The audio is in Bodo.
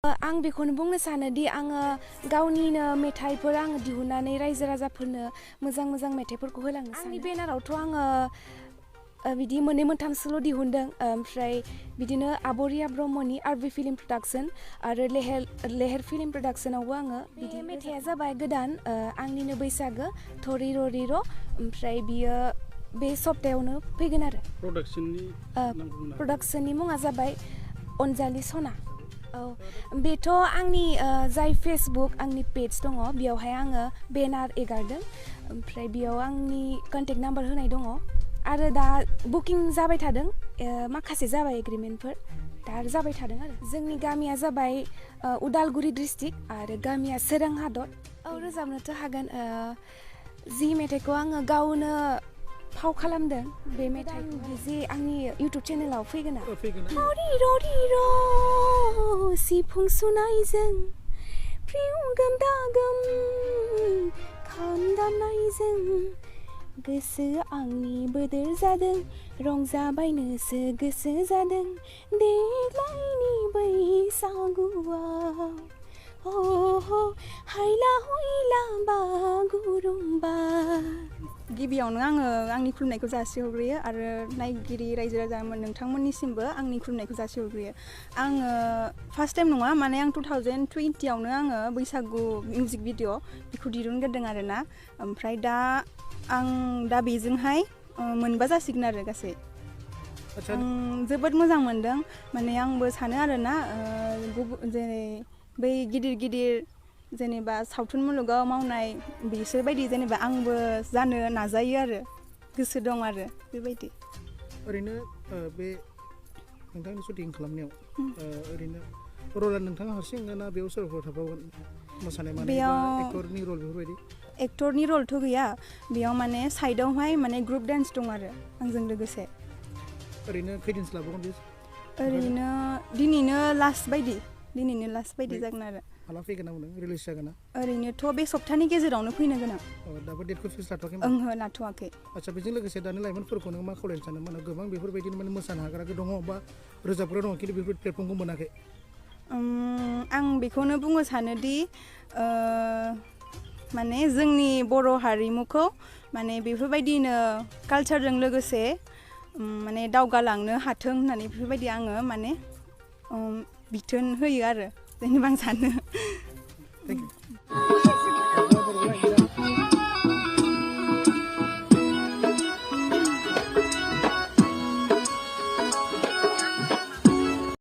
आं बेखौनो बुंनो सानोदि आङो गावनिनो मेथाइफोर आङो दिहुननानै रायजो राजाफोरनो मोजां मोजां मेथाइफोरखौ होलांनो सानो। आंनि बेनारावथ' आङो बिदि मोननै मोनथामसोल' दिहुनदों ओमफ्राय बिदिनो आब'रिया ब्रह्मनि आरबि फिल्म प्रडाक्सन आरो लेहेर फिल्म प्रडाक्सनावबो आङो बिदि मेथाइया जाबाय गोदान आंनिनो बैसागो थरिर' रिर' ओमफ्राय बियो बे सप्तायावनो फैगोन आरो प्रडाक्सननि मुङा जाबाय अनजालि सना। औ बेथ' आंनि जाय फेसबुक आंनि पेज दङ बेयावहाय आङो बेनार एगारदों ओमफ्राय बेयाव आंनि कन्टेक्ट नाम्बार होनाय दङ आरो दा बुकिं जाबाय थादों माखासे जाबाय एग्रिमेन्टफोर दा आरो जाबाय थादों आरो जोंनि गामिया जाबाय उदालगुरि डिस्ट्रिक्ट आरो गामिया सोरां हादर। औ रोजाबनोथ' हागोन जि मेथाइखौ आङो गावनो फाव खालामदों बे मेथाइखौ जे आंनि इउटुब चेनेलाव फैगोना सिफुं सुनायजों प्रियगम दागम खाम दामनायजों गोसो आंनि बोदोर जादों रंजाबायनोसो गोसो जादों देग्लायनि बैसागुआव हायला हुइला बागुरुम्बा। गिबियावनो आङो आंनि खुलुमनायखौ जासिहरग्रोयो आरो नायगिरि रायजो राजा नोंथांमोननिसिमबो आंनि खुलुमनायखौ जासिहरग्रोयो। आङो फार्स्ट टाइम नङा माने आं 2020आवनो आङो बैसागु मिउजिक भिडिअ बेखौ दिहुनग्रोदों आरो ना ओमफ्राय आं दा बेजोंहाय मोनबा जासिगोन आरो गासै। आं जोबोद मोजां मोनदों माने आंबो सानो आरो ना जेरै बै गिदिर जेनेबा सावथुन मुलुगाव मावनाय बिसोर बायदि जेनेबा आंबो जानो नाजायो आरो गोसो दं आरो बेबायदि। ओरैनो बे नोंथांनि शुटिं खालामनायाव ओरैनो रला नोंथाङा हारसिं ना बेयाव सोरबाफोर थाबावगोन मोसानाय मानाय बा एक्टरनि रल बेफोरबायदि? एक्टरनि रलथ' गैया बेयाव माने साइडआवहाय माने ग्रुप डान्स दं आरो आंजों लोगोसे। ओरैनो खैदिनसो लाबावगोन बे? ओरैनो दिनैनो लास्ट बायदि जागोन आरो। माला फैगोन ना बुंदों रिलिज जागोन ना? ओरैनोथ' बे सप्तानि गेजेरावनो फैनो गोनां। दाबो डेटखौ फिक्स लाथ'वाखै? ओंहो लाथ'वाखै। आচ্ছা बेजों लोगोसे दानि लाइमोनफोरखौ नों मा खावलायनो सानो माने गोबां बेफोरबायदिनो माने मोसानो हाग्राबो दङ बा रोजाबग्रा दङ खिन्थु बेफोर प्लेटफर्मखौ मोनाखै। आं बेखौनो बुंनो सानोदि माने जोंनि बर' हारिमुखौ माने बेफोरबायदिनो कालचारजों लोगोसे माने दावगालांनो हाथों होननानै बेफोरबायदि आङो माने बिथोन होयो आरो जेनेबा आं सानो। Thank you.